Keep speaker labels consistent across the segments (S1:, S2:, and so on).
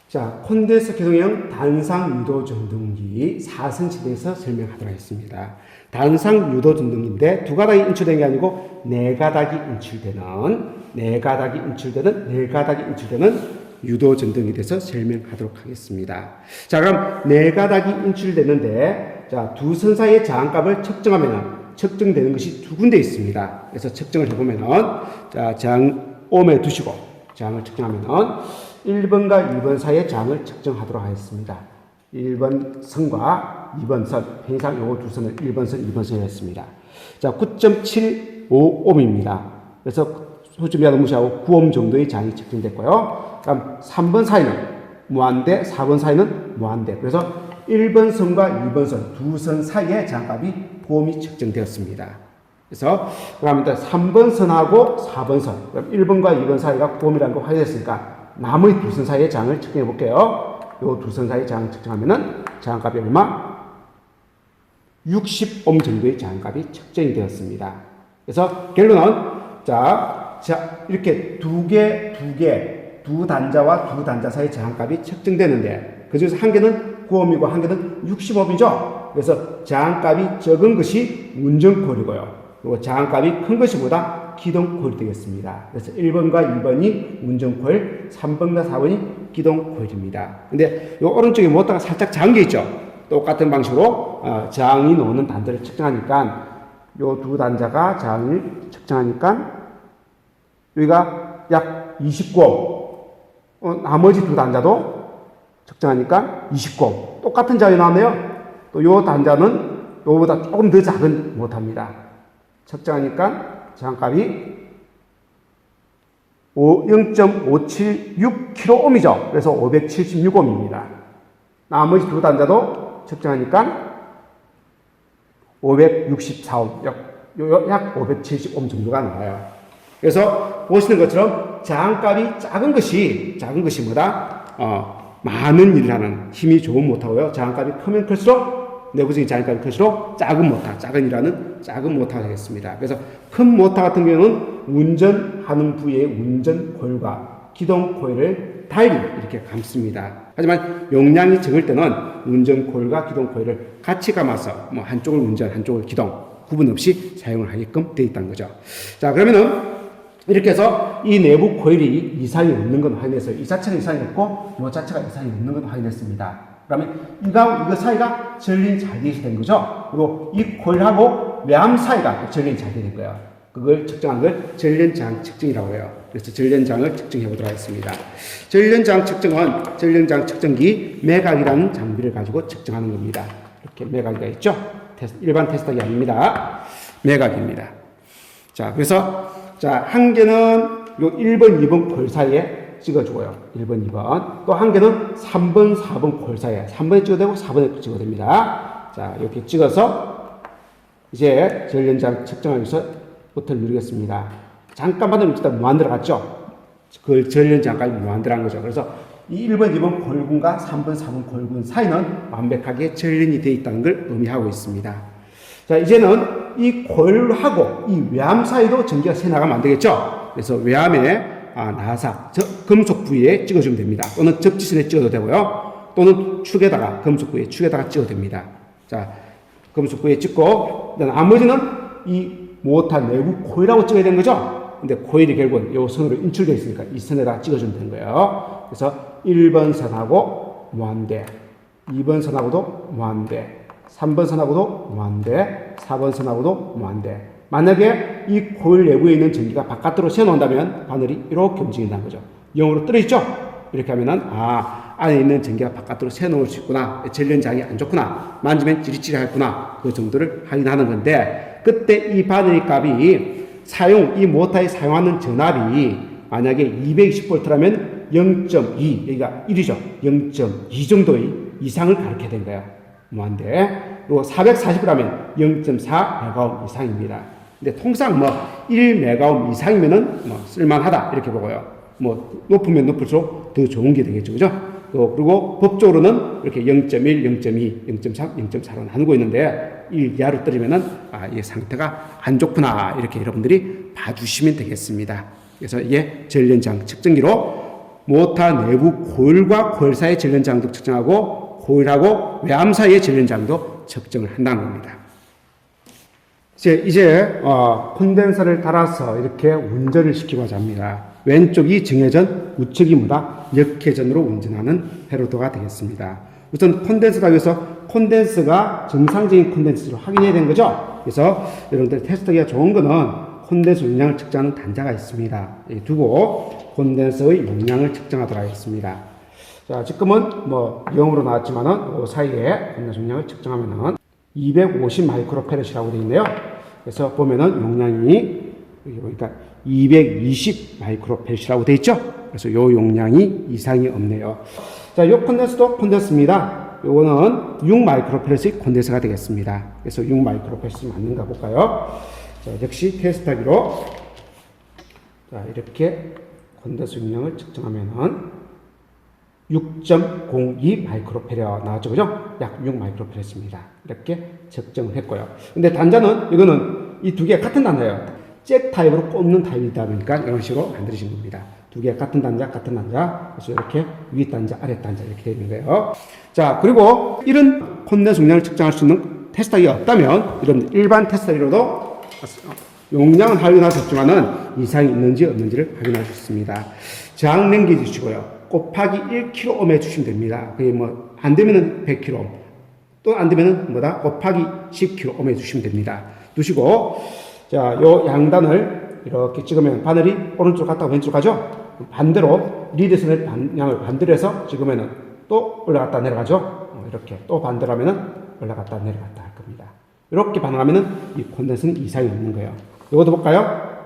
S1: 자, 콘덴서 기동형 단상 유도 전등기 4cm에 대해서 설명하도록 하겠습니다. 단상 유도 전등기인데 두 가닥이 인출되는 게 아니고 네 가닥이 인출되는 유도 전등기에 대해서 설명하도록 하겠습니다. 자, 그럼 네 가닥이 인출되는데 자, 두 선 사이의 저항값을 측정되는 것이 두 군데 있습니다. 그래서 측정을 해보면은 자, 저항 옴에 두시고 저항을 측정하면은 1번과 2번 사이의 저항을 측정하도록 하겠습니다. 1번 선과 2번 선, 항상 요 두 선을 1번 선, 2번 선을 했습니다. 자, 9.75옴입니다. 그래서 소수미하고 무시하고 9옴 정도의 저항이 측정됐고요. 그럼 3번 사이는 무한대, 4번 사이는 무한대. 그래서 1번 선과 2번 선, 두 선 사이의 저항값이 9옴이 측정되었습니다. 그래서 그러면 3번 선하고 4번 선, 그럼 1번과 2번 사이가 9옴이라는 거 확인했으니까 나머지 두 선 사이의 저항을 측정해 볼게요. 요 두 선 사이의 저항을 측정하면은 저항값이 얼마? 60옴 정도의 저항값이 측정이 되었습니다. 그래서 결론은 자 이렇게 두 단자와 두 단자 사이의 저항값이 측정되는데 그 중에서 한 개는 9옴이고 한 개는 60옴이죠. 그래서 저항값이 적은 것이 운전코일이고요. 그리고 저항값이 큰 것이 보다 기동코일이 되겠습니다. 그래서 1번과 2번이 운전코일, 3번과 4번이 기동코일입니다. 근데 요 오른쪽에 모터가 살짝 잠겨 있죠. 똑같은 방식으로 저항이 나오는 단자를 측정하니까 요 두 단자가 저항을 측정하니까 여기가 약 29옴, 나머지 두 단자도 측정하니까 29옴. 똑같은 저항이 나왔네요. 또 요 단자는 요거보다 조금 더 작은 모터입니다. 측정하니까 저항값이 0.576kΩ이죠. 그래서 576옴입니다. 나머지 두 단자도 측정하니까 564옴, 약 570옴 정도가 나와요. 그래서 보시는 것처럼 저항값이 작은 것이 뭐다? 많은 일을 하는 힘이 좋은 모터고요. 저항값이 크면 클수록 내부적인 저항값이 클수록 작은 모터가 되겠습니다. 그래서 큰 모터 같은 경우는 운전하는 부위의 운전코일과 기동코일을 달리 이렇게 감습니다. 하지만 용량이 적을 때는 운전코일과 기동코일을 같이 감아서 뭐 한쪽을 운전, 한쪽을 기동 구분 없이 사용을 하게끔 되어 있다는 거죠. 자, 그러면은 이렇게 해서 이 내부 코일이 이상이 없는 건 확인했어요. 이 자체가 이상이 없고 이 자체가 이상이 없는 건 확인했습니다. 그러면 이거 사이가 전륜이 잘 되어 된 거죠. 그리고 이 코일하고 외암 사이가 전륜이 잘 되는 거예요. 그걸 측정한 걸 전륜장 측정이라고 해요. 그래서 전륜장을 측정해 보도록 하겠습니다. 전륜장 측정은 전륜장 측정기 매각이라는 장비를 가지고 측정하는 겁니다. 이렇게 매각이가 있죠. 일반 테스터기 아닙니다. 매각입니다. 자, 그래서 한 개는 요 1번, 2번 코일 사이에 찍어주고요. 1번, 2번. 또 한 개는 3번, 4번 코일 사이에 3번에 찍어도 되고 4번에 찍어도 됩니다. 자, 이렇게 찍어서 이제 전륜장 측정하기 위해서 버튼을 누르겠습니다. 잠깐만 일단 무한 들어갔죠? 그 전륜장까지 무한 들어간 거죠. 그래서 이 1번, 2번 코일군과 3번, 4번 코일군 사이는 완벽하게 전륜이 되어 있다는 걸 의미하고 있습니다. 자, 이제는 이 코일하고 이 외암 사이도 전기가 새나가면 안 되겠죠? 그래서 외암에 나사, 금속 부위에 찍어주면 됩니다. 또는 접지선에 찍어도 되고요. 또는 축에다가, 금속 부위에 축에다가 찍어도 됩니다. 자, 금속 부위에 찍고, 나머지는 이 모터 내부 코일하고 찍어야 되는 거죠? 근데 코일이 결국은 이 선으로 인출되어 있으니까 이 선에다가 찍어주면 되는 거예요. 그래서 1번 선하고 무한대, 2번 선하고도 무한대, 3번 선하고도 무한대, 4번 선하고도 무한대. 만약에 이 코일 내부에 있는 전기가 바깥으로 새어나온다면 바늘이 이렇게 움직인다는 거죠. 0으로 떨어지죠? 이렇게 하면은 안에 있는 전기가 바깥으로 새어나올 수 있구나. 전륜장이 안 좋구나. 만지면 찌릿찌릿하구나. 그 정도를 확인하는 건데 그때 이 바늘 값이 이 모터에 사용하는 전압이 만약에 220V라면 0.2, 여기가 1이죠. 0.2 정도의 이상을 가리게 된 거예요. 무한대. 그리고 440이라면 0.4메가옴 이상입니다. 근데 통상 1메가옴 이상이면은 쓸만하다 이렇게 보고요. 높으면 높을수록 더 좋은 게 되겠죠, 그죠? 그리고 법적으로는 이렇게 0.1, 0.2, 0.3, 0.4로 나누고 있는데 1 이하로 떨어지면은 이 상태가 안 좋구나 이렇게 여러분들이 봐주시면 되겠습니다. 그래서 이게 전륜장 측정기로 모터 내부 코일과 코일 사이의 전련장도 측정하고 코일하고 외암 사이의 전련장도 측정을 한다는 겁니다. 이제 콘덴서를 달아서 이렇게 운전을 시키고자 합니다. 왼쪽이 정회전, 우측이 역회전으로 운전하는 회로도가 되겠습니다. 우선 콘덴서가 위해서 콘덴서가 정상적인 콘덴서로 확인해야 되는 거죠. 그래서 여러분들 테스트하기가 좋은 거는 콘덴서 용량을 측정하는 단자가 있습니다. 이 두고 콘덴서의 용량을 측정하도록 하겠습니다. 자, 지금은 0으로 나왔지만은 그 사이에 콘덴서 용량을 측정하면은 250 마이크로페렛이라고 되어 있네요. 그래서 보면은 용량이 여기 보니까 220 마이크로페렛이라고 되어 있죠. 그래서 요 용량이 이상이 없네요. 자, 요 콘덴서도 콘덴서입니다. 요거는 6 마이크로페렛의 콘덴서가 되겠습니다. 그래서 6 마이크로페렛이 맞는가 볼까요? 자, 역시 테스트하기로 자, 이렇게 콘덴서 용량을 측정하면은 6.02 마이크로페렛 나왔죠, 그죠? 약 6 마이크로페렛입니다. 이렇게 측정을 했고요. 근데 단자는 이거는 이 두 개 같은 단자예요. 잭 타입으로 꼽는 타입이다 보니까 이런 식으로 만드신 겁니다. 두 개 같은 단자. 그래서 이렇게 위 단자, 아래 단자 이렇게 되어 있는 거예요. 자, 그리고 이런 콘덴서 용량을 측정할 수 있는 테스터기가 없다면 이런 일반 테스터기로도 용량은 확인할 수 없지만은 이상이 있는지 없는지를 확인할 수 있습니다. 저항 넘겨 주시고요. 곱하기 1kΩ 해주시면 됩니다. 그게 안 되면은 100kΩ. 또 안 되면은 곱하기 10kΩ 해주시면 됩니다. 두시고, 자, 요 양단을 이렇게 찍으면 바늘이 오른쪽 갔다가 왼쪽 가죠? 반대로 리드선의 방향을 반대로 해서 찍으면은 또 올라갔다 내려가죠? 이렇게 또 반대로 하면은 올라갔다 내려갔다 할 겁니다. 이렇게 반응하면은 이 콘덴서는 이상이 없는 거예요. 이것도 볼까요?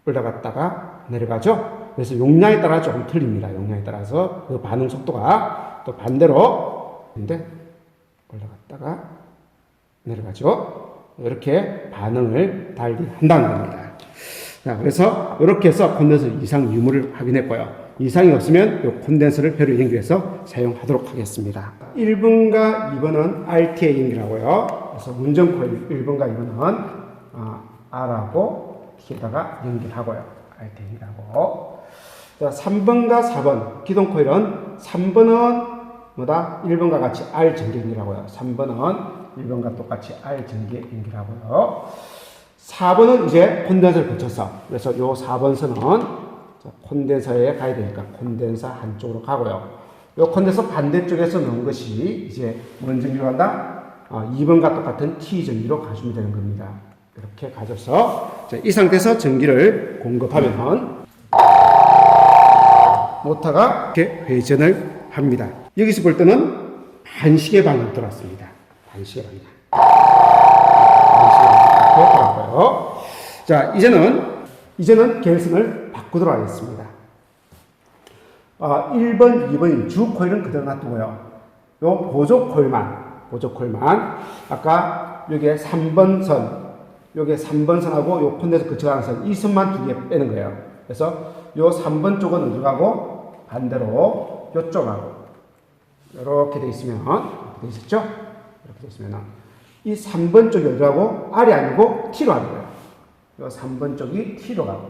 S1: 올라갔다가 내려가죠? 그래서 용량에 따라 조금 틀립니다. 용량에 따라서 그 반응 속도가 또 반대로 근데 올라갔다가 내려가죠. 이렇게 반응을 달리 한다는 겁니다. 자, 그래서 이렇게 해서 콘덴서 이상 유무를 확인했고요. 이상이 없으면 이 콘덴서를 회로 연결해서 사용하도록 하겠습니다. 1번과 2번은 RTA 연결하고요. 그래서 운전 코일 1번과 2번은 R하고 T에다가 연결하고요. RTA 연결하고. 자, 3번과 4번 기동 코일은 3번은 1번과 같이 R 전개 연결하고요. 3번은 1번과 똑같이 R 전개 연결하고요. 4번은 이제 콘덴서를 거쳐서 그래서 요 4번 선은 콘덴서에 가야 되니까 콘덴서 한쪽으로 가고요. 요 콘덴서 반대쪽에서 넣은 것이 이제 뭔 전기로 간다? 2번과 똑같은 T 전기로 가주면 되는 겁니다. 이렇게 가져서 이 상태에서 전기를 공급하면 모터가 이렇게 회전을 합니다. 여기서 볼 때는 반시계 방향으로 돌았습니다. 반시계 방향. 이렇게 돌았고요. 자, 이제는 계열선을 바꾸도록 하겠습니다. 1번, 2번 주 코일은 그대로 놔두고요. 요 보조 코일만 아까 요게 3번 선, 요게 3번 선하고 요 콘덴서 거쳐가는 선, 이 선만 두 개 빼는 거예요. 그래서 요 3번 쪽은 어디로 가고 반대로 요쪽하고 이렇게 돼 있으면 이렇게 돼 있었죠? 이렇게 돼 있으면 이 3번 쪽이 어디로 가고 R이 아니고 T로 가는 거예요. 요 3번 쪽이 T로 가고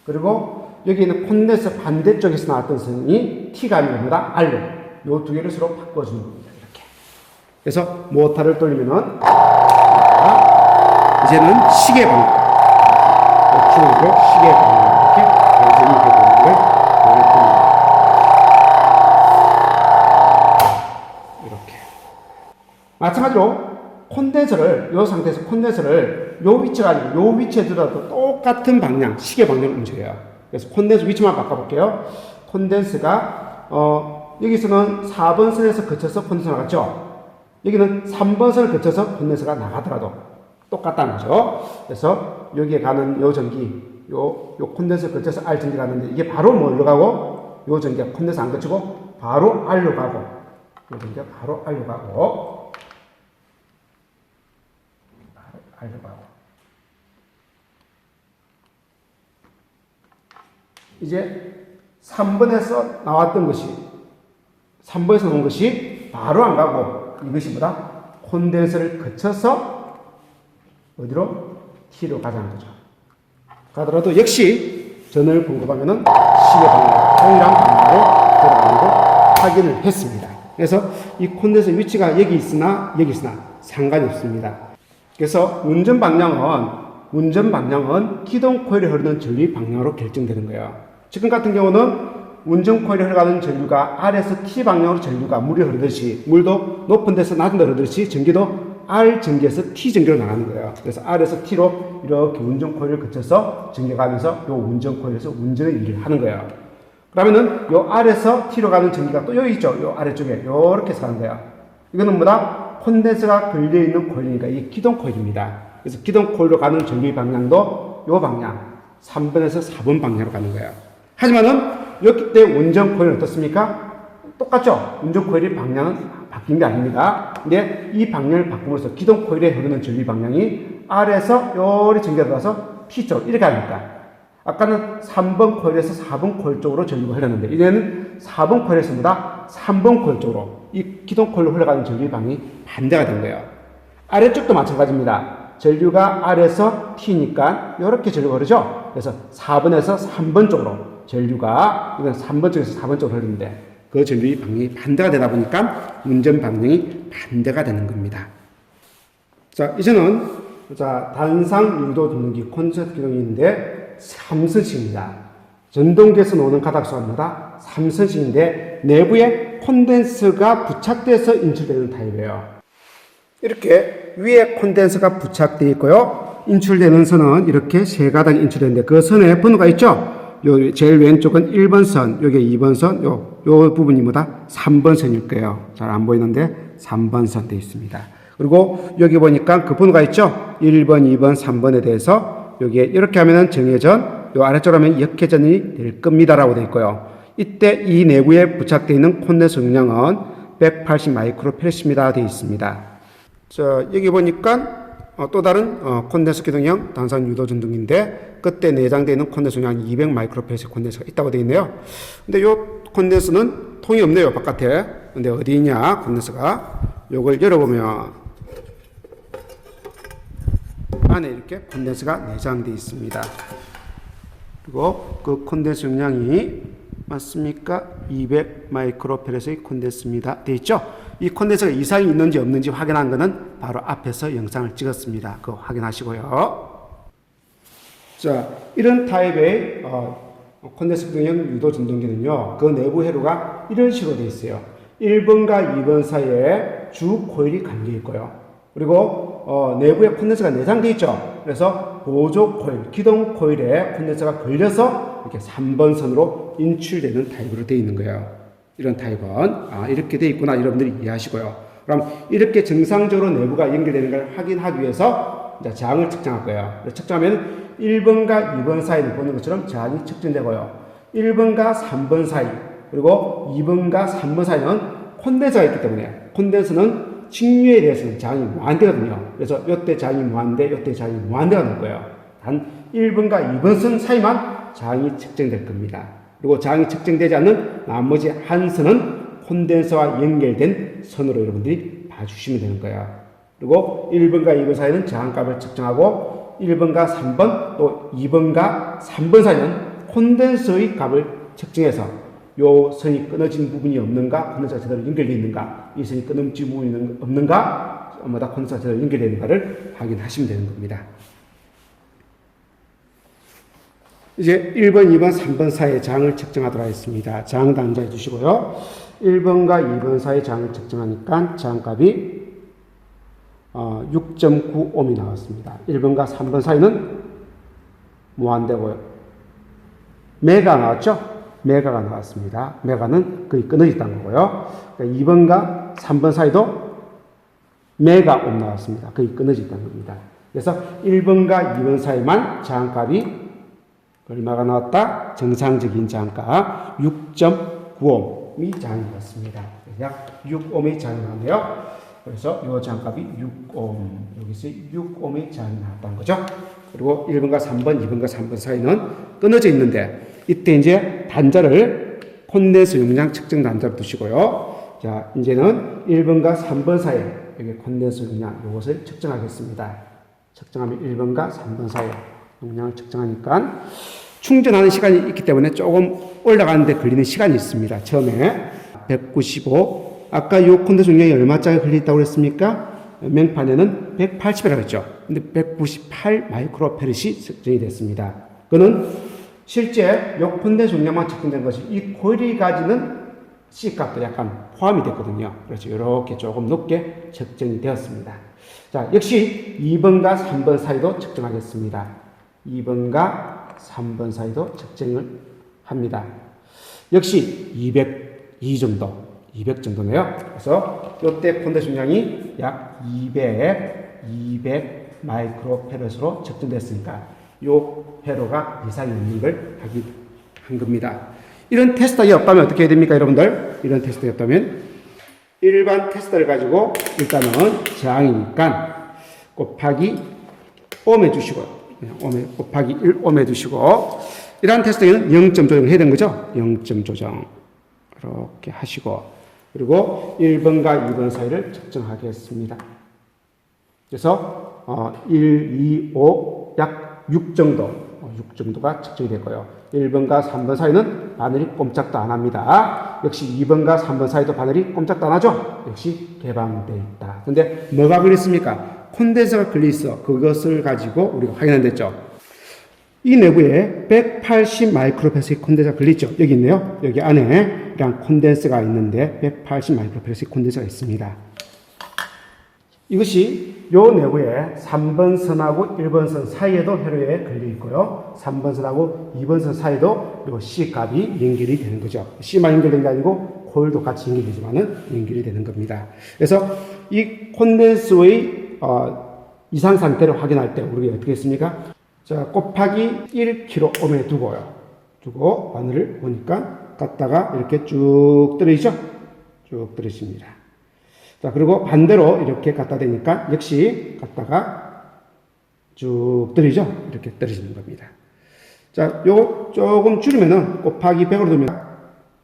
S1: 그리고 여기 있는 콘덴서 반대쪽에서 나왔던 선이 T가 아닌 겁니다. R로 요 두 개를 서로 바꿔주는 겁니다. 이렇게 그래서 모터를 돌리면은 이제는 시계 방향 우측으로 시계 방향 이렇게 회전이 되고 있는 걸 보여드립니다. 이렇게 마찬가지로 콘덴서를 이 상태에서 콘덴서를 요 위치가 아니고 요 위치에 두더라도 똑같은 방향 시계 방향을 움직여요. 그래서 콘덴서 위치만 바꿔볼게요. 콘덴서가 여기서는 4번 선에서 거쳐서 콘덴서가 나갔죠. 여기는 3번 선을 거쳐서 콘덴서가 나가더라도 똑같다는 거죠. 그래서 여기에 가는 요 전기, 요 콘덴서 거쳐서 R 전기 가는데 이게 바로 뭘로 가고, 요 전기가 콘덴서 안 거치고 바로 R로 가고, 요 전기가 바로 R로 가고, R로 가고. 이제 3번에서 나왔던 것이, 3번에서 나온 것이 바로 안 가고, 이것이 뭐다? 콘덴서를 거쳐서 어디로? T로 가자는 거죠. 가더라도 역시 전원을 공급하면은 시계 방향 동일한 방향으로 돌아가는 걸 확인을 했습니다. 그래서 이 콘덴서 위치가 여기 있으나 상관이 없습니다. 그래서 운전 방향은 기동 코일에 흐르는 전류 방향으로 결정되는 거예요. 지금 같은 경우는 운전 코일에 흘러가는 전류가 R에서 T 방향으로 전류가 물이 흐르듯이, 물도 높은 데서 낮은 데 흐르듯이 전기도 R 전기에서 T 전기로 나가는 거예요. 그래서 R에서 T로 이렇게 운전 코일을 거쳐서 전기가 가면서 이 운전 코일에서 운전의 일을 하는 거예요. 그러면은 요 R에서 T로 가는 전기가 또 여기 있죠. 요 아래쪽에 요렇게 가는 거예요. 이거는 뭐다? 콘덴서가 걸려있는 코일이니까 이게 기동 코일입니다. 그래서 기동 코일로 가는 전류의 방향도 요 방향, 3번에서 4번 방향으로 가는 거예요. 하지만은 이렇기 때 운전 코일은 어떻습니까? 똑같죠? 운전 코일의 방향은 바뀐 게 아닙니다. 근데 이 방향을 바꿈으로써 기동 코일에 흐르는 전류 방향이 R에서 요리 전기가 들어가서 T쪽 이렇게 합니다. 아까는 3번 코일에서 4번 코일 쪽으로 전류가 흘렀는데 이제는 4번 코일에서 보다 3번 코일 쪽으로 이 기동 코일로 흘러가는 전류의 방향이 반대가 된 거예요. 아래쪽도 마찬가지입니다. 전류가 R에서 T니까 이렇게 전류가 흐르죠. 그래서 4번에서 3번 쪽으로 전류가, 이건 3번 쪽에서 4번 쪽으로 흐르는데 그 전류의 방향이 반대가 되다 보니까 운전 방향이 반대가 되는 겁니다. 자, 이제는 단상 유도 전동기 콘덴서 기동이 있는데 3선식입니다. 전동기에서 나오는 가닥수마다 3선식인데 내부에 콘덴서가 부착돼서 인출되는 타입이에요. 이렇게 위에 콘덴서가 부착되어 있고요. 인출되는 선은 이렇게 세 가닥이 인출되는데 그 선에 번호가 있죠. 요 제일 왼쪽은 1번 선, 요게 2번 선, 요 부분이 뭐다? 3번 선일 거예요. 잘 안 보이는데 3번 선 되어 있습니다. 그리고 여기 보니까 그 번호가 있죠. 1번, 2번, 3번에 대해서 여기에 이렇게 하면은 정회전, 요 아래쪽으로 하면 역회전이 될 겁니다라고 되어 있고요. 이때 이 내부에 부착되어 있는 콘덴서 용량은 180 마이크로페렛입니다 되어 있습니다. 자, 여기 보니까 또 다른 콘덴서 기동형 단상 유도 전동기인데 그때 내장되어 있는 콘덴서 용량이 200 마이크로페렛의 콘덴서가 있다고 되어 있네요. 근데 요 콘덴서는 통이 없네요, 바깥에. 근데 어디 있냐, 콘덴서가. 요걸 열어보면 안에 이렇게 콘덴서가 내장되어 있습니다. 그리고 그 콘덴서 용량이 맞습니까? 200 마이크로페렛의 콘덴서입니다. 되어 있죠? 이 콘덴서가 이상이 있는지 없는지 확인한 것은 바로 앞에서 영상을 찍었습니다. 그거 확인하시고요. 자, 이런 타입의 콘덴서 기동형 유도 전동기는요, 그 내부 회로가 이런 식으로 되어 있어요. 1번과 2번 사이에 주 코일이 감겨 있고요. 그리고 내부에 콘덴서가 내장되어 있죠. 그래서 보조 코일, 기동 코일에 콘덴서가 걸려서 이렇게 3번 선으로 인출되는 타입으로 되어 있는 거예요. 이런 타입은 이렇게 되어 있구나, 여러분들이 이해하시고요. 그럼 이렇게 정상적으로 내부가 연결되는 걸 확인하기 위해서 이제 저항을 측정할 거예요. 측정하면 1번과 2번 사이를 보는 것처럼 저항이 측정되고요. 1번과 3번 사이, 그리고 2번과 3번 사이는 콘덴서가 있기 때문에 콘덴서는 직류에 대해서는 저항이 무한대거든요. 그래서 이때 저항이 무한대, 이때 저항이 무한대가 될 거예요. 단 1번과 2번 선 사이만 저항이 측정될 겁니다. 그리고 저항이 측정되지 않는 나머지 한 선은 콘덴서와 연결된 선으로 여러분들이 봐주시면 되는 거예요. 그리고 1번과 2번 사이는 저항값을 측정하고 1번과 3번 또 2번과 3번 사이는 콘덴서의 값을 측정해서 요 선이 끊어진 부분이 없는가, 콘덴서가 제대로 연결되어 있는가, 이 선이 끊어진 부분이 없는가, 뭐다 콘덴서가 제대로 연결되어 있는가를 확인하시면 되는 겁니다. 이제 1번, 2번, 3번 사이의 저항을 측정하도록 하겠습니다. 저항 단자해 주시고요. 1번과 2번 사이의 저항을 측정하니까 저항값이 6.9ohm이 나왔습니다. 1번과 3번 사이는 무한대고요. 메가 나왔죠? 메가가 나왔습니다. 메가는 거의 끊어졌다는 거고요. 그러니까 2번과 3번 사이도 메가옴 나왔습니다. 거의 끊어졌다는 겁니다. 그래서 1번과 2번 사이만 저항값이 얼마가 나왔다? 정상적인 저항값 6.9ohm이 저항이 나왔습니다. 약 6ohm의 저항이 나왔네요. 그래서 이 저항값이 6ohm, 여기서 6ohm의 저항이 나왔다는 거죠. 그리고 1번과 3번, 2번과 3번 사이는 끊어져 있는데 이때 이제 단자를 콘덴서 용량 측정 단자로 두시고요. 자, 이제는 1번과 3번 사이에 여기 콘덴서 용량 이것을 측정하겠습니다. 측정하면 1번과 3번 사이에 용량을 측정하니까 충전하는 시간이 있기 때문에 조금 올라가는데 걸리는 시간이 있습니다. 처음에 195. 아까 요 콘덴서 용량이 얼마짜리 걸려있다고 그랬습니까? 명판에는 180이라고 했죠. 근데 198 마이크로페럿이 측정이 됐습니다. 그는 실제 요 콘덴서 용량만 측정된 것이 이 코일이 가지는 C값도 약간 포함이 됐거든요. 그래서 이렇게 조금 높게 측정이 되었습니다. 자, 역시 2번과 3번 사이도 측정하겠습니다. 2번과 3번 사이도 측정을 합니다. 역시 202 정도, 200 정도네요. 그래서 이때 콘덴서 용량이 약 200 마이크로페럿으로 측정됐으니까 요 회로가 이상이 있는 걸 확인한 겁니다. 이런 테스터가 없다면 어떻게 해야 됩니까, 여러분들? 이런 테스터가 없다면 일반 테스터를 가지고 일단은 저항이니까 곱하기 옴 해주시고요. 곱하기 1 옴 해주시고, 이러한 테스터에는 0점 조정해야 되는 거죠. 0점 조정 이렇게 하시고, 그리고 1번과 2번 사이를 측정하겠습니다. 그래서 1, 2, 5, 약 6 정도, 6 정도가 측정이 되고요. 1번과 3번 사이는 바늘이 꼼짝도 안 합니다. 역시 2번과 3번 사이도 바늘이 꼼짝도 안 하죠. 역시 개방되어 있다. 근데 뭐가 걸렸습니까? 콘덴서가 걸려 있어. 그것을 가지고 우리가 확인한댔죠. 이 내부에 180 마이크로페럿의 콘덴서가 걸려있죠. 여기 있네요. 여기 안에 이런 콘덴서가 있는데 180 마이크로페럿의 콘덴서가 있습니다. 이것이 요 내부에 3번 선하고 1번 선 사이에도 회로에 걸려 있고요. 3번 선하고 2번 선 사이에도 요 C 값이 연결이 되는 거죠. C만 연결된 게 아니고 코일도 같이 연결되지만은 연결이 되는 겁니다. 그래서 이 콘덴서의 이상 상태를 확인할 때 우리가 어떻게 했습니까? 자, 곱하기 1kΩ에 두고 바늘을 보니까 갖다가 이렇게 쭉 떨어지죠? 쭉 떨어집니다. 자, 그리고 반대로 이렇게 갖다 대니까 역시 갖다가 쭉 떨어지죠? 이렇게 떨어지는 겁니다. 자, 요거 조금 줄이면은 곱하기 100으로 두면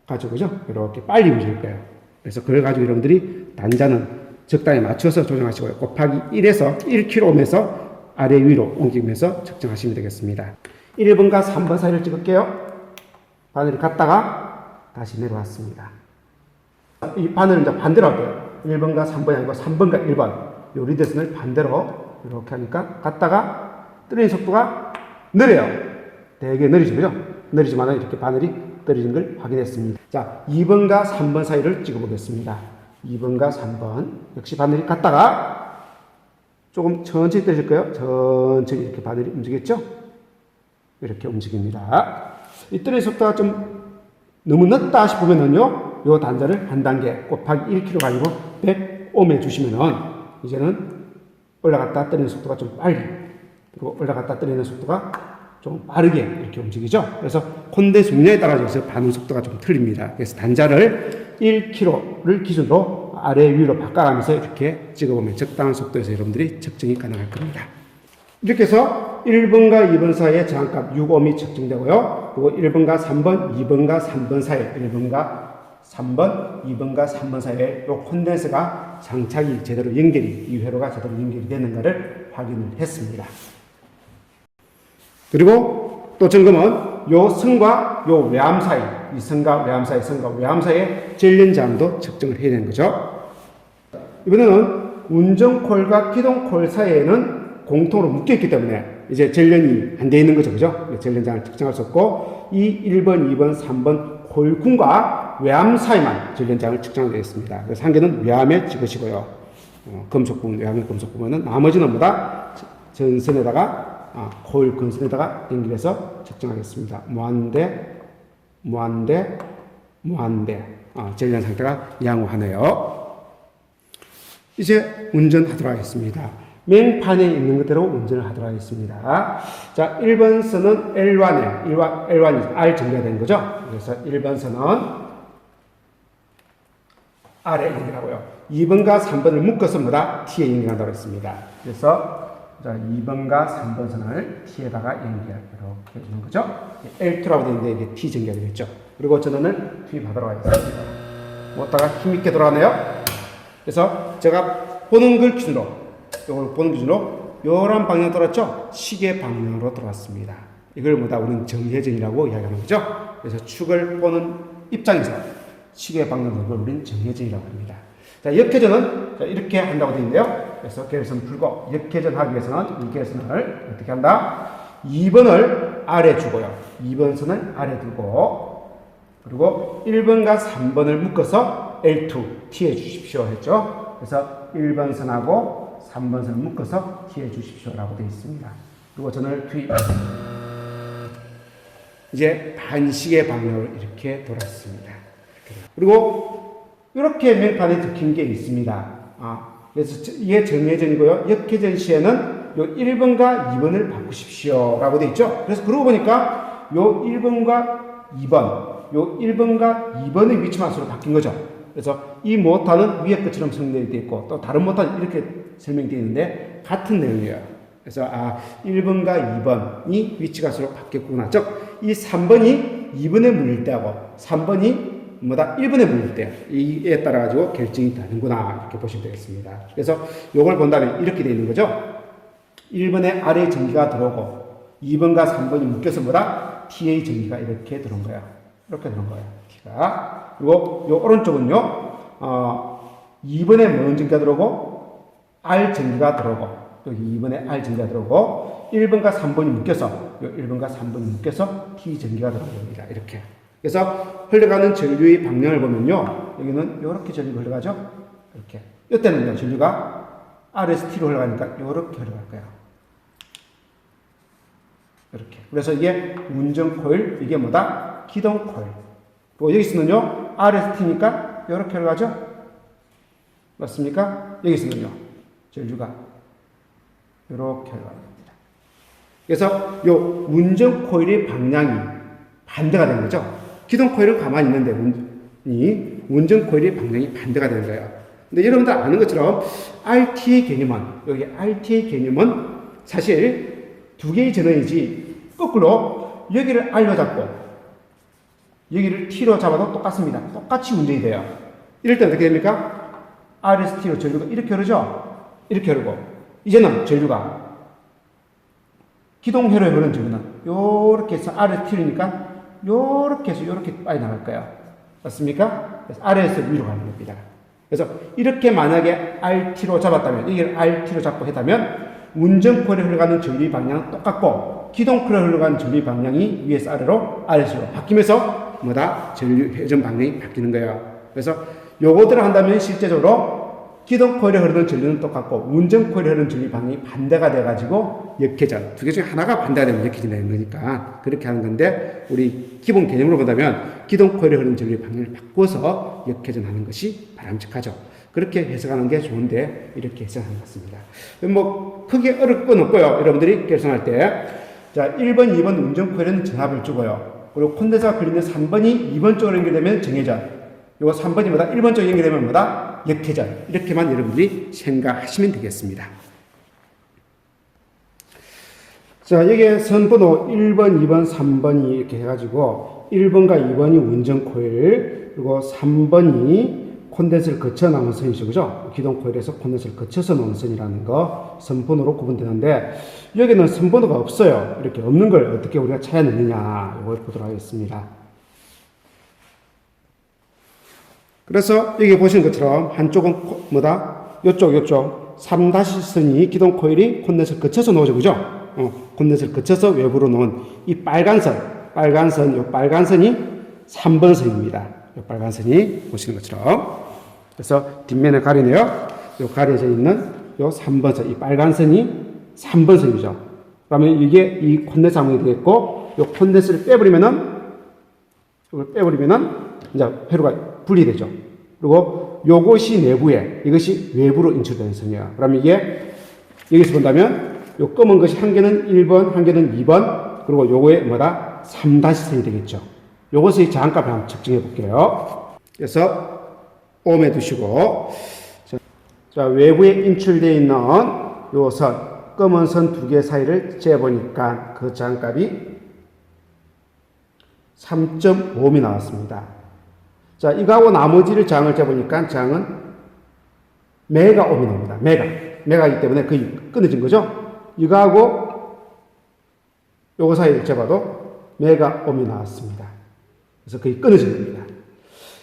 S1: 가지고, 그죠? 이렇게 빨리 움직일 거예요. 그래서 그걸 가지고 여러분들이 단자는 적당히 맞춰서 조정하시고요. 곱하기 1에서 1kΩ에서 아래 위로 옮기면서 측정하시면 되겠습니다. 1번과 3번 사이를 찍을게요. 바늘이 갔다가 다시 내려왔습니다. 이 바늘은 이제 반대로 할게요. 1번과 3번이 아니고 3번과 1번. 요 리드선을 반대로 이렇게 하니까 갔다가 떨어지는 속도가 느려요. 되게 느리죠, 그죠? 느리지만 이렇게 바늘이 떨어지는 걸 확인했습니다. 자, 2번과 3번 사이를 찍어보겠습니다. 2번과 3번. 역시 바늘이 갔다가 조금 천천히 떨어질 거예요. 천천히 이렇게 바늘이 움직였죠? 이렇게 움직입니다. 이 떨어지는 속도가 좀 너무 늦다 싶으면은요, 요 단자를 한 단계 곱하기 1kg가 아니고 100옴 해주시면은 이제는 올라갔다 떨어지는 속도가 좀 빨리, 그리고 올라갔다 떨어지는 속도가 좀 빠르게 이렇게 움직이죠. 그래서 콘덴서 용량에 따라서 반응 속도가 좀 틀립니다. 그래서 단자를 1kg를 기준으로 아래 위로 바꿔가면서 이렇게 찍어보면 적당한 속도에서 여러분들이 측정이 가능할 겁니다. 이렇게 해서 1번과 2번 사이에 저항값 6옴이 측정되고요. 그리고 1번과 3번, 2번과 3번 사이에 1번과 3번, 2번과 3번 사이에 이 콘덴서가 장착이 제대로 연결이, 이 회로가 제대로 연결이 되는가를 확인을 했습니다. 그리고 또 점검은 요 선과 요 외암 사이, 이 선과 외암 사이, 선과 외암 사이의 전련 저항도 측정을 해야 되는 거죠. 이번에는 운전 콜과 기동 콜 사이에는 공통으로 묶여있기 때문에 이제 전련이 안 되어 있는 거죠, 그죠? 전련 저항을 측정할 수 없고, 이 1번, 2번, 3번 콜군과 외암 사이만 전련 저항을 측정하게 되겠습니다. 그래서 한 개는 외암에 찍으시고요. 금속 부분, 외암의 금속 부분은 나머지는 뭐다? 전선에다가 코일 근선에다가 연결해서 측정하겠습니다. 무한대, 전련 상태가 양호하네요. 이제 운전하도록 하겠습니다. 맹판에 있는 그대로 운전을 하도록 하겠습니다. 자, 1번 선은 L1이 R 정리가 된 거죠. 그래서 1번 선은 R에 연결하고요. 2번과 3번을 묶어서 뭐다? T에 연결한다고 했습니다. 그래서 자, 2번과 3번 선을 T에다가 연결, 이렇게 해주는 거죠. L2라고 되어 있는데 이게 T 전개가 되겠죠. 그리고 전원을 투입하도록 하겠습니다. 모터가 힘있게 돌아가네요. 그래서 제가 보는 걸 기준으로, 이걸 보는 기준으로 요런 방향으로 돌았죠? 시계 방향으로 돌았습니다. 이걸 뭐다 우리는 정회전이라고 이야기하는 거죠. 그래서 축을 보는 입장에서 시계 방향 걸 우리는 정회전이라고 합니다. 자, 역회전은 이렇게 한다고 되어 있는데요. 그래서 계열선 풀고 역회전 하기 위해서는 이 계열선을 어떻게 한다? 2번을 아래 주고요. 2번 선을 아래 두고 그리고 1번과 3번을 묶어서 L2 T해 주십시오 했죠. 그래서 1번 선하고 3번 선을 묶어서 T해 주십시오라고 되어 있습니다. 그리고 전을 투입. 이제 반시계 방향으로 이렇게 돌았습니다. 그리고 이렇게 명판에 적힌 게 있습니다. 그래서 이게 정회전이고요. 역회전 시에는 요 1번과 2번을 바꾸십시오 라고 되어 있죠. 그래서 그러고 보니까 요 1번과 2번, 요 1번과 2번의 위치만 서로 바뀐 거죠. 그래서 이 모타는 위에 것처럼 설명되어 있고 또 다른 모타는 이렇게 설명되어 있는데 같은 내용이에요. 그래서 1번과 2번이 위치가 서로 바뀌었구나. 즉 이 3번이 2번에 물릴 때하고 3번이 뭐다 1번에 물릴 때 이에 따라 가지고 결정이 되는구나 이렇게 보시면 되겠습니다. 그래서 요걸 본다면 이렇게 되어 있는 거죠. 1번에 아래 전기가 들어오고 2번과 3번이 묶여서 뭐다 TA 전기가 이렇게 들어온 거예요. 이렇게 들어온 거예요. T가. 그리고 요 오른쪽은요 2번에 뭔 전기가 들어오고 R 전기가 들어오고 여기 2번에 R 전기가 들어오고 1번과 3번이 묶여서 1번과 3번이 묶여서 T 전기가 들어옵니다. 이렇게. 그래서 흘러가는 전류의 방향을 보면요. 여기는 이렇게 전류가 흘러가죠. 이렇게. 이때는요. 전류가 R에서 T로 흘러가니까 이렇게 흘러갈 거예요. 이렇게. 그래서 이게 운전 코일, 이게 뭐다? 기동 코일. 그리고 여기서는요. R에서 T니까 이렇게 흘러가죠. 맞습니까? 여기서는요. 전류가 이렇게 흘러갑니다. 그래서 요 운전 코일의 방향이 반대가 되는 거죠. 기동 코일은 가만히 있는데 운전 코일의 방향이 반대가 되는 거예요. 근데 여러분들 아는 것처럼 RT의 개념은 여기 RT의 개념은 사실 두 개의 전원이지 거꾸로 여기를 R로 잡고 여기를 T로 잡아도 똑같습니다. 똑같이 운전이 돼요. 이럴 때 어떻게 됩니까? R에서 T로 전류가 이렇게 흐르죠? 이렇게 흐르고 이제는 전류가 기동회로에 흐르는 전류는 요렇게 해서 R에서 T로니까 요렇게 해서 요렇게 빠져나갈 거예요. 맞습니까? 그래서 아래에서 위로 가는 겁니다. 그래서 이렇게 만약에 RT로 잡았다면, 이게 RT로 잡고 했다면, 운전 코일에 흘러가는 전류의 방향은 똑같고, 기동 코일에 흘러가는 전류의 방향이 위에서 아래로, 아래에서 위로 바뀌면서, 뭐다? 전류 회전 방향이 바뀌는 거예요. 그래서 요거들을 한다면 실제적으로 기동 코일에 흐르는 전류는 똑같고, 운전 코일에 흐르는 전류의 방향이 반대가 돼가지고, 역회전. 두 개 중에 하나가 반대가 되면 역회전이 되는 거니까, 그렇게 하는 건데, 우리 기본 개념으로 본다면, 기동 코일에 흐르는 전류의 방향을 바꿔서 역회전하는 것이 바람직하죠. 그렇게 해석하는 게 좋은데, 이렇게 해석하는 것 같습니다. 뭐, 크게 어려울 건 없고요. 여러분들이 결정할 때. 자, 1번, 2번 운전 코일에는 전압을 주고요. 그리고 콘덴서가 걸리는 3번이 2번 쪽으로 연결되면 정회전. 요거 3번이 뭐다? 1번 쪽으로 연결되면 뭐다? 역회전. 이렇게만 여러분들이 생각하시면 되겠습니다. 자, 여기에 선번호 1번, 2번, 3번이 이렇게 해가지고 1번과 2번이 운전 코일, 그리고 3번이 콘덴서를 거쳐 나온 선이죠. 그죠? 기동 코일에서 콘덴서를 거쳐서 나온 선이라는 거 선번호로 구분되는데 여기는 선번호가 없어요. 이렇게 없는 걸 어떻게 우리가 찾아내느냐 이걸 보도록 하겠습니다. 그래서 여기 보시는 것처럼 한쪽은 뭐다? 요쪽 3-선이 기동 코일이 콘덴서를 거쳐서 나오죠. 그죠? 콘덴서를 거쳐서 외부로 놓은 이 빨간선이 3번 선입니다. 이 빨간 선이 보시는 것처럼. 그래서 뒷면에 가리네요. 요 가려져 있는 요 3번 선, 이 빨간 선이 3번 선이죠. 그러면 이게 이 콘덴서 상황이 되겠고, 요 콘덴서를 이걸 빼버리면은 이제 회로가 분리되죠. 그리고 요것이 내부에, 이것이 외부로 인출되는 선이에요. 그러면 이게 여기서 본다면 요 검은 것이 한 개는 1번, 한 개는 2번, 그리고 요거에 뭐다? 3-선이 되겠죠. 요것의 저항값을 한번 측정해 볼게요. 그래서 옴에 두시고, 자, 외부에 인출되어 있는 요 선, 검은 선 두 개 사이를 재보니까 그 저항값이 3.5옴이 나왔습니다. 자, 이거하고 나머지를 저항을 재보니까 저항은 메가옴이 나옵니다. 메가이기 때문에 거의 끊어진 거죠. 이거하고 요거 사이를 재봐도 메가옴이 나왔습니다. 그래서 거의 끊어진 겁니다.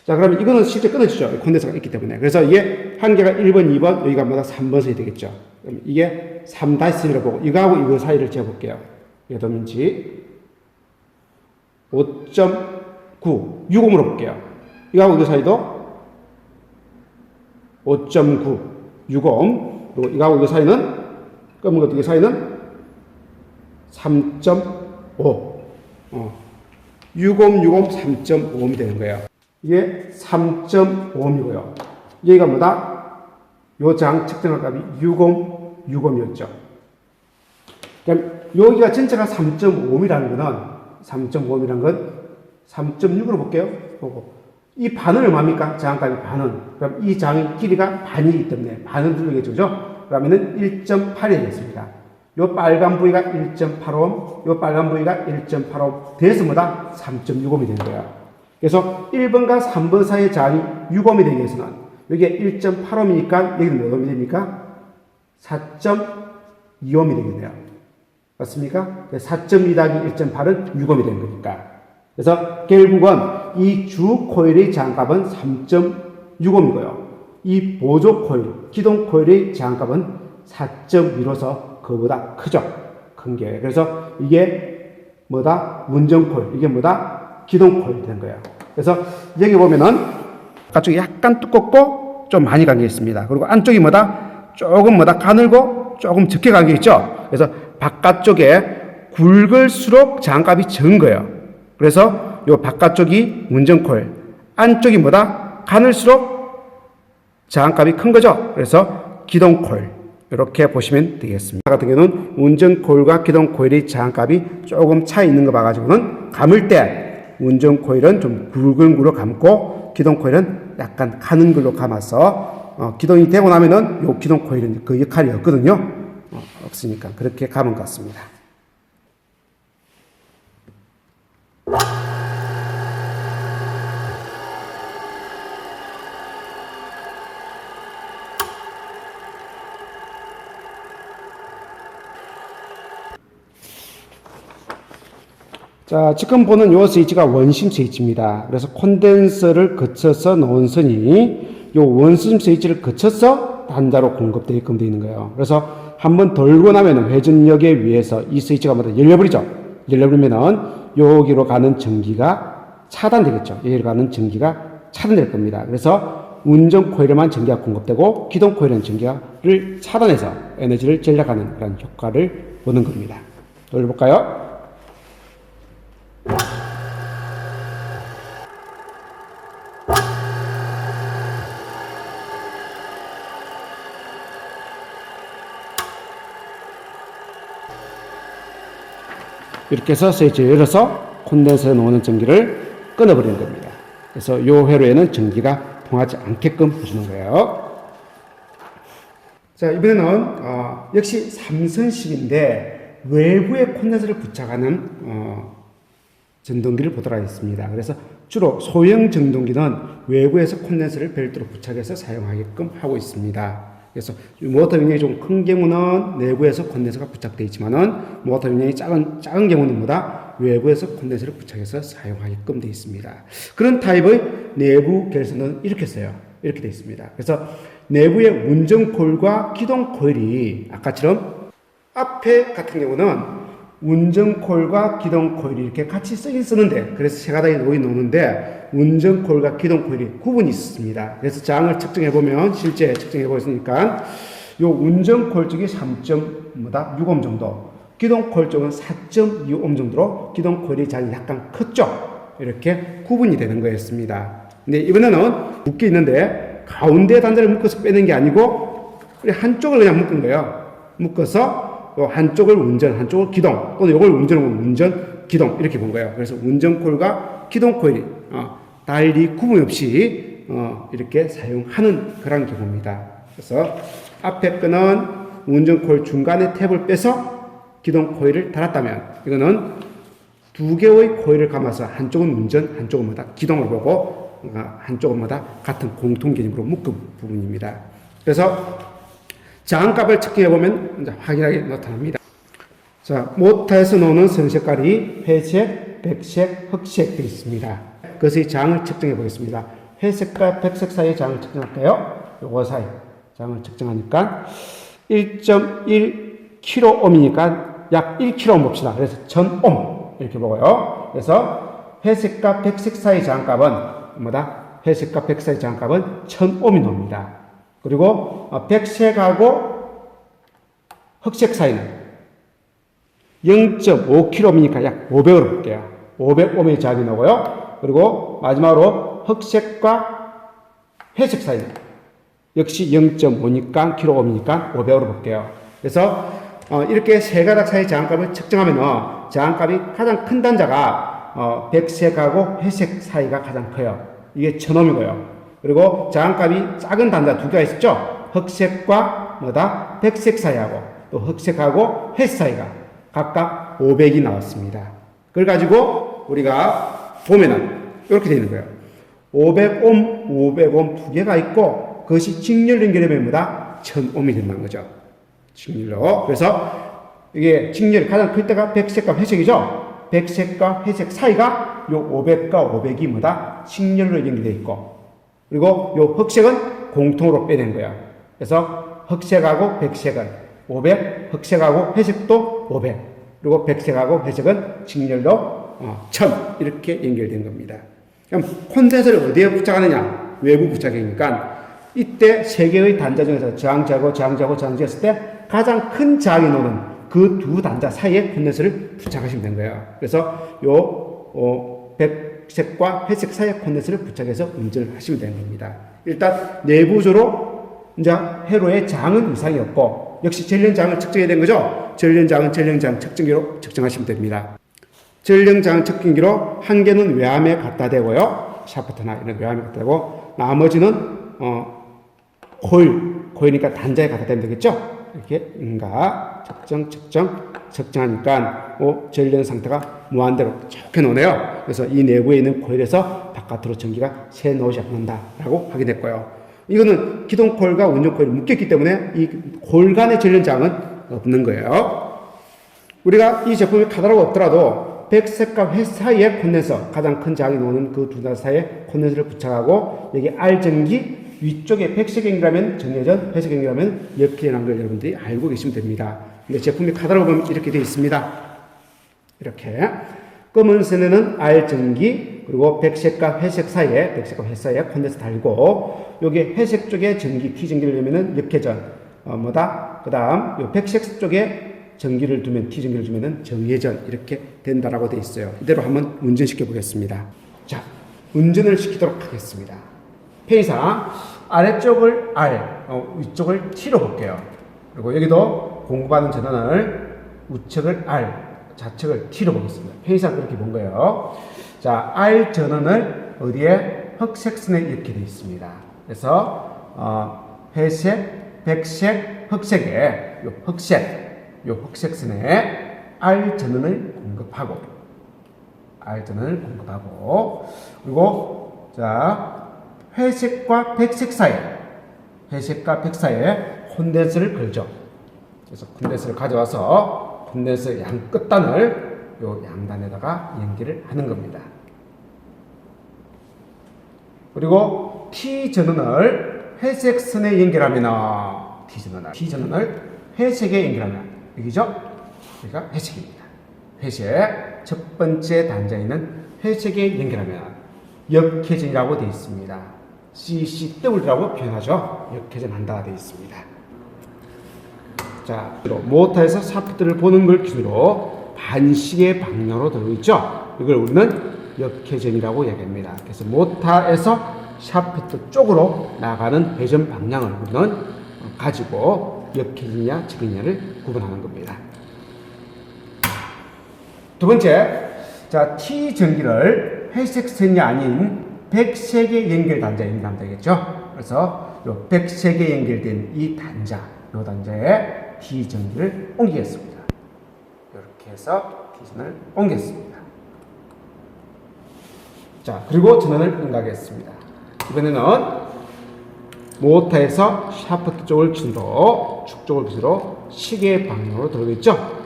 S1: 자, 그러면 이거는 실제 끊어지죠. 콘덴서가 있기 때문에. 그래서 이게 한계가 1번, 2번, 여기가 뭐다? 3번 사이 되겠죠. 그럼 이게 3-3이라고 보고, 이거하고 이거 사이를 재볼게요. 이게 더민지 5.9, 6옴으로 볼게요. 이거하고 이거 사이도 5.9, 6옴. 그리고 이거하고 이거 사이는, 검은 것도 이거 사이는 3.5. 6옴, 6옴, 3.5옴이 되는 거예요. 이게 3.5옴이고요. 여기가 뭐다? 요 장 측정할 값이 6옴, 6옴이었죠. 그럼 여기가 전체가 3.5옴이라는 거는 3.5옴이라는 건 3.6으로 볼게요. 보고 이 반은 얼마입니까? 장값이 반은. 그럼 이 장의 길이가 반이기 때문에 반은 들리겠죠, 그죠? 그러면은 1.8이 되겠습니다. 요 빨간 부위가 1.8옴, 요 빨간 부위가 1.8옴. 돼서 뭐다? 3.6옴이 되는 거야. 그래서 1번과 3번 사이의 장이 6옴이 되기 위해서는 여기에 1.8옴이니까 여기는 몇 옴이 됩니까? 4.2옴이 되겠네요. 맞습니까? 4.2 더하기 1.8은 6옴이 되는 거니까. 그래서 결국은 이 주 코일의 장값은 3.6옴이고요. 이 보조 코일, 기동 코일의 장값은 4.2로서 그보다 크죠. 큰 게. 그래서 이게 뭐다? 운전 코일. 이게 뭐다? 기동 코일이 되는 거예요. 그래서 여기 보면은 바깥쪽이 약간 두껍고 좀 많이 감겨 있습니다. 그리고 안쪽이 뭐다? 조금 뭐다? 가늘고 조금 적게 감겨 있죠. 그래서 바깥쪽에 굵을수록 장값이 적은 거예요. 그래서 요 바깥쪽이 운전 코일, 안쪽이 뭐다? 가늘수록 장값이 큰 거죠. 그래서 기동 코일. 이렇게 보시면 되겠습니다. 같은 경우는 운전 코일과 기동 코일의 장값이 조금 차이 있는 거 봐가지고는 감을 때 운전 코일은 좀 굵은 걸로 감고 기동 코일은 약간 가는 걸로 감아서 기동이 되고 나면은 요 기동 코일은 그 역할이 없거든요. 없으니까 그렇게 감은 것 같습니다. 자, 지금 보는 요 스위치가 원심 스위치입니다. 그래서 콘덴서를 거쳐서 나온 선이 요 원심 스위치를 거쳐서 단자로 공급되게끔 되어 있는 거예요. 그래서 한번 돌고 나면 회전력에 의해서 이 스위치가 뭐다? 열려버리죠. 열려버리면은 여기로 가는 전기가 차단되겠죠. 여기로 가는 전기가 차단될 겁니다. 그래서 운전 코일에만 전기가 공급되고 기동 코일은 전기를 차단해서 에너지를 절약하는 그런 효과를 보는 겁니다. 돌려볼까요? 이렇게 해서 스위치를 열어서 콘덴서에 나오는 전기를 끊어버리는 겁니다. 그래서 이 회로에는 전기가 통하지 않게끔 해주는 거예요. 자, 이번에는 역시 삼선식인데 외부에 콘덴서를 부착하는 전동기를 보도록 하겠습니다. 그래서 주로 소형 전동기는 외부에서 콘덴서를 별도로 부착해서 사용하게끔 하고 있습니다. 그래서 모터 용량이 좀 큰 경우는 내부에서 콘덴서가 부착되어 있지만은 모터 용량이 작은 경우는 뭐다? 외부에서 콘덴서를 부착해서 사용하게끔 되어 있습니다. 그런 타입의 내부 결선은 이렇게 써요. 이렇게 되어 있습니다. 그래서 내부의 운전 코일과 기동 코일이 아까처럼 앞에 같은 경우는 운전 코일과 기동 코일이 이렇게 같이 쓰긴 쓰는데, 그래서 세 가닥이 놓는데 운전 코일과 기동 코일이 구분이 있습니다. 그래서 장을 측정해 보면 실제 측정해 보였으니까 요 운전 코일 쪽이 3.6옴 정도, 기동 코일 쪽은 4.2옴 정도로 기동 코일의 장이 약간 컸죠. 이렇게 구분이 되는 거였습니다. 근데 이번에는 묶여 있는데 가운데 단자를 묶어서 빼는 게 아니고 한쪽을 그냥 묶은 거예요. 묶어서 한쪽을 운전, 한쪽을 기동, 또는 이걸 운전, 기동 이렇게 본 거예요. 그래서 운전 코일과 기동 코일이 달리 구분 없이 이렇게 사용하는 그런 경우입니다. 그래서 앞에 거는 운전 코일 중간에 탭을 빼서 기동 코일을 달았다면 이거는 두 개의 코일을 감아서 한쪽은 운전, 한쪽은 뭐다? 기동을 보고 한쪽은 뭐다? 같은 공통 개념으로 묶은 부분입니다. 그래서 저항값을 측정해 보면 이제 확연하게 나타납니다. 자, 모타에서 나오는 선 색깔이 회색, 백색, 흑색 되어 있습니다. 그것의 장을 측정해 보겠습니다. 회색과 백색 사이의 장을 측정할까요? 요거 사이 장을 측정하니까 1.1kΩ이니까 약 1kΩ 봅시다. 그래서 1000옴 이렇게 보고요. 그래서 회색과 백색 사이의 장값은 뭐다? 회색과 백색 사이의 장값은 1000옴이 나옵니다. 그리고 백색하고 흑색 사이는 0.5kΩ이니까 약 500으로 볼게요. 500옴의 장이 나오고요. 그리고 마지막으로 흑색과 회색 사이는 역시 0.5니까 kΩ이니까 500으로 볼게요. 그래서 이렇게 세 가닥 사이 저항값을 측정하면 저항값이 가장 큰 단자가 백색하고 회색 사이가 가장 커요. 이게 1000옴이고요. 그리고 저항값이 작은 단자 두 개가 있었죠. 흑색과 뭐다? 백색 사이하고 또 흑색하고 회색 사이가 각각 500이 나왔습니다. 그걸 가지고 우리가 보면은 이렇게 되는 거예요. 500옴, 500옴 두 개가 있고 그것이 직렬 연결되면 뭐다? 1000옴이 된다는 거죠. 직렬로. 그래서 이게 직렬이 가장 클 때가 백색과 회색이죠. 백색과 회색 사이가 요 500과 500이 뭐다? 직렬로 연결되어 있고 그리고 요 흑색은 공통으로 빼낸 거야. 그래서 흑색하고 백색은 500, 흑색하고 회색도 500, 그리고 백색하고 회색은 직렬로 1000 이렇게 연결된 겁니다. 그럼 콘덴서를 어디에 부착하느냐? 외부 부착이니까 이때 세 개의 단자 중에서 저항자고 저항자고 저항자였을 때 가장 큰 저항이 노는 그 두 단자 사이에 콘덴서를 부착하시면 된 거예요. 그래서 요 백색과 회색 사이에 콘덴서를 부착해서 운전을 하시면 되는 겁니다. 일단 내부적으로 이제 회로의 저항은 이상이 없고 역시 전륜장을 측정해야 되는 거죠. 전륜장은 전륜장 측정기로 측정하시면 됩니다. 전륜장 측정기로 한 개는 외암에 갖다 대고요. 샤프트나 이런 외암에 갖다 대고 나머지는 코일이니까 단자에 갖다 대면 되겠죠. 이렇게 인가 측정하니까 전륜 상태가 무한대로 좋게 나오네요. 그래서 이 내부에 있는 코일에서 바깥으로 전기가 새 나오지 않는다라고 확인했고요. 이거는 기동 코일과 운전 코일이 묶였기 때문에 이 코일 간의 전륜장은 없는 거예요. 우리가 이 제품이 카다로그 없더라도 백색과 회색 사이에 콘덴서, 가장 큰 저항이 나오는 그 두 단자 사이에 콘덴서를 부착하고 여기 R전기 위쪽에 백색 연기라면 정예전, 회색 연기라면 역회전한 걸 여러분들이 알고 계시면 됩니다. 근데 제품이 카다로그 보면 이렇게 되어 있습니다. 이렇게 검은 선에는 R전기 그리고 백색과 회색 사이에 콘덴서 달고 여기 회색 쪽에 전기 T전기를 넣으면은 역회전 그 다음 요 백색 쪽에 전기를 두면 T전기를 두면은 정예전 이렇게 된다라고 되어 있어요. 이대로 한번 운전시켜 보겠습니다. 자, 운전을 시키도록 하겠습니다. 페이사 아래쪽을 R, 위쪽을 T로 볼게요. 그리고 여기도 공급하는 전원을 우측을 R, 좌측을 T로 보겠습니다. 페이사 그렇게 본 거예요. 자, R 전원을 어디에? 흑색선에 이렇게 되어 있습니다. 그래서 회색, 백색, 흑색에 요 흑색선에 R 전원을 공급하고 그리고 자 회색과 백색 사이에 콘덴서를 걸죠. 그래서 콘덴서를 가져와서 콘덴서 양 끝단을 요 양단에다가 연결을 하는 겁니다. 그리고 T 전원을 회색 선에 연결하면 T전원을 회색에 연결하면 여기죠? 여기가 회색입니다. 회색 첫 번째 단자에 있는 회색에 연결하면 역회전이라고 되어 있습니다. CCW라고 표현하죠. 역회전한다 되어 있습니다. 자, 모터에서 샤프트를 보는 걸 기준으로 반시계 방향으로 돌고 있죠. 이걸 우리는 역회전이라고 이야기합니다. 그래서 모터에서 샤프트 쪽으로 나가는 회전 방향을 우리는 가지고 역회전이냐 직회전이냐를 구분하는 겁니다. 두 번째, 자 T 전기를 회색 선이 아닌 백색의 연결 단자에 연결하면 되겠죠. 그래서 요 백색에 연결된 이 단자, 요 단자에 T 전기를 옮기겠습니다. 이렇게 해서 T 전을 옮겼습니다. 자, 그리고 전원을 응가하겠습니다. 이번에는 모터에서 샤프트 쪽을 기준으로 축 쪽을 기준으로 시계 방향으로 돌고 있죠.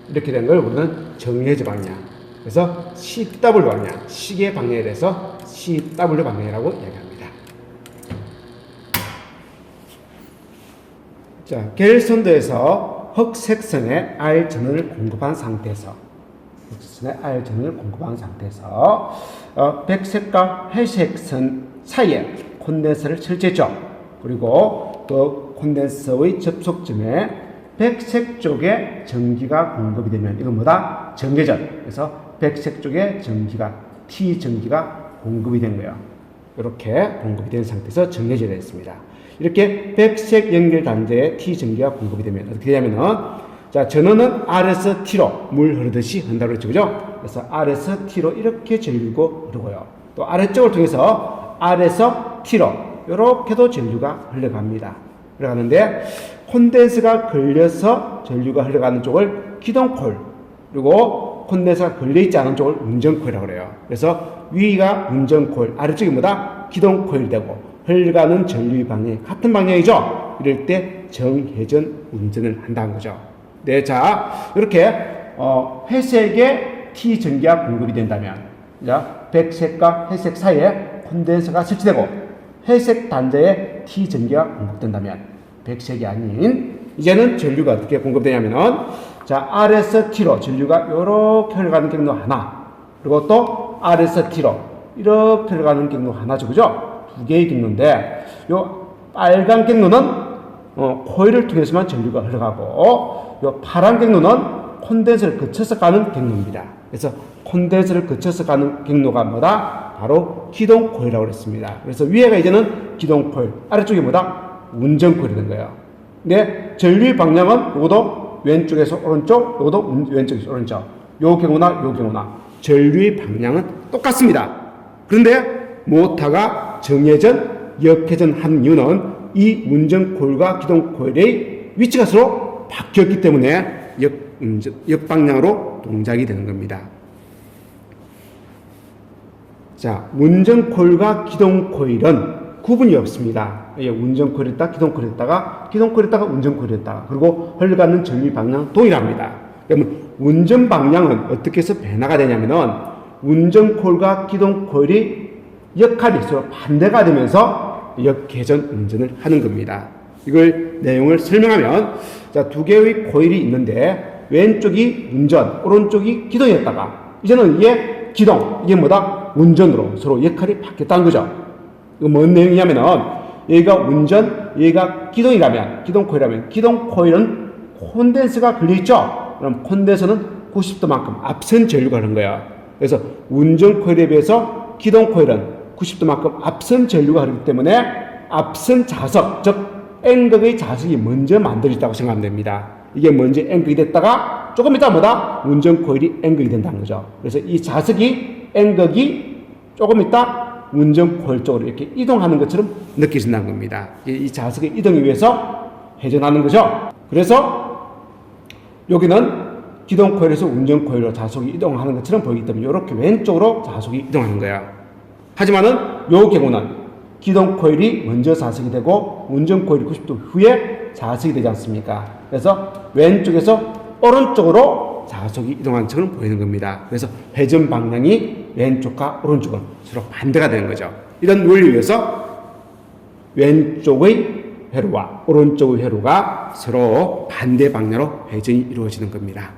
S1: 이렇게 된 걸 우리는 정해제 방향. 그래서 CW 방향, 시계 방향에 대해서 CW 방향이라고 얘기합니다. 자, 겔선도에서 흑색선에 R 전원을 공급한 상태에서 백색과 회색선 사이에 콘덴서를 설치했죠. 그리고 그 콘덴서의 접촉점에 백색 쪽에 전기가 공급이 되면 이건 뭐다? 전개전. 그래서 백색 쪽에 전기가 T 전기가 공급이 된 거예요. 이렇게 공급이 된 상태에서 정해져 있습니다. 이렇게 백색 연결 단자에 T 전기가 공급이 되면 어떻게 되냐면은 자, 전원은 R에서 T로 물 흐르듯이 한다고 그랬죠. 그죠? 그래서 R에서 T로 이렇게 전류고 흐르고요. 또 아래쪽을 통해서 R에서 T로 이렇게도 전류가 흘러갑니다. 흘러가는데 콘덴서가 걸려서 전류가 흘러가는 쪽을 기동코일, 그리고 콘덴서가 걸려있지 않은 쪽을 운전코일이라고 그래요. 그래서 위가 운전코일, 아래쪽이 뭐다? 기동코일이 되고 흘러가는 전류의 방향이 같은 방향이죠. 이럴 때 정회전 운전을 한다는 거죠. 네, 자, 이렇게 회색에 T 전기가 공급이 된다면, 자, 백색과 회색 사이에 콘덴서가 설치되고 회색 단자에 T 전기가 공급된다면, 백색이 아닌 이제는 전류가 어떻게 공급되냐면은, 자, R에서 T로 전류가 이렇게 흘러가는 경로 하나, 그리고 또 R에서 T로 이렇게 흘러가는 경로 하나죠, 그죠? 두 개의 경로인데, 요 빨간 경로는 코일을 통해서만 전류가 흘러가고, 요 파란 경로는 콘덴서를 거쳐서 가는 경로입니다. 그래서 콘덴서를 거쳐서 가는 경로가 뭐다? 바로 기동코일이라고 그랬습니다. 그래서 위에가 이제는 기동코일, 아래쪽이 뭐다? 운전코일이 된 거예요. 근데 전류의 방향은 요것도 왼쪽에서 오른쪽, 요것도 왼쪽에서 오른쪽. 요 경우나 전류의 방향은 똑같습니다. 그런데 모터가 정회전, 역회전 한 이유는 이 운전코일과 기동코일의 위치가 서로 바뀌었기 때문에 역방향으로 동작이 되는 겁니다. 자, 운전코일과 기동코일은 구분이 없습니다. 운전코일에다가 기동코일에다가 운전코일에다가, 그리고 흘러가는 전류 방향 동일합니다. 그러면 운전 방향은 어떻게 해서 변화가 되냐면은 운전코일과 기동코일이 역할이 서로 반대가 되면서 역회전 운전을 하는 겁니다. 이걸 내용을 설명하면, 자, 두 개의 코일이 있는데 왼쪽이 운전, 오른쪽이 기동이었다가 이제는 이게 기동, 이게 뭐다? 운전으로 서로 역할이 바뀌었다는 거죠. 이거 뭔 내용이냐면은 여기가 운전, 여기가 기동이라면, 기동코일이라면 기동코일은 콘덴서가 걸려있죠. 그럼 콘덴서는 90도만큼 앞선 전류가 흐른 거예요. 그래서 운전코일에 비해서 기동코일은 90도만큼 앞선 전류가 흐르기 때문에 앞선 자석, 즉 N극의 자석이 먼저 만들어졌다고 생각하면 됩니다. 이게 먼저 N극이 됐다가 조금 있다 뭐다? 운전코일이 N극이 된다는 거죠. 그래서 이 자석이 N극이 조금 있다 운전코일 쪽으로 이렇게 이동하는 것처럼 느껴진다는 겁니다. 이 자석의 이동에 의해서 회전하는 거죠. 그래서 여기는 기동코일에서 운전코일로 자석이 이동하는 것처럼 보이기 때문에 이렇게 왼쪽으로 자석이 이동하는 거예요. 하지만은 요 경우는 기동코일이 먼저 자석이 되고 운전코일이 90도 후에 자석이 되지 않습니까? 그래서 왼쪽에서 오른쪽으로 자석이 이동하는 것처럼 보이는 겁니다. 그래서 회전 방향이 왼쪽과 오른쪽은 서로 반대가 되는 거죠. 이런 원리에 의해서 왼쪽의 회로와 오른쪽의 회로가 서로 반대 방향으로 회전이 이루어지는 겁니다.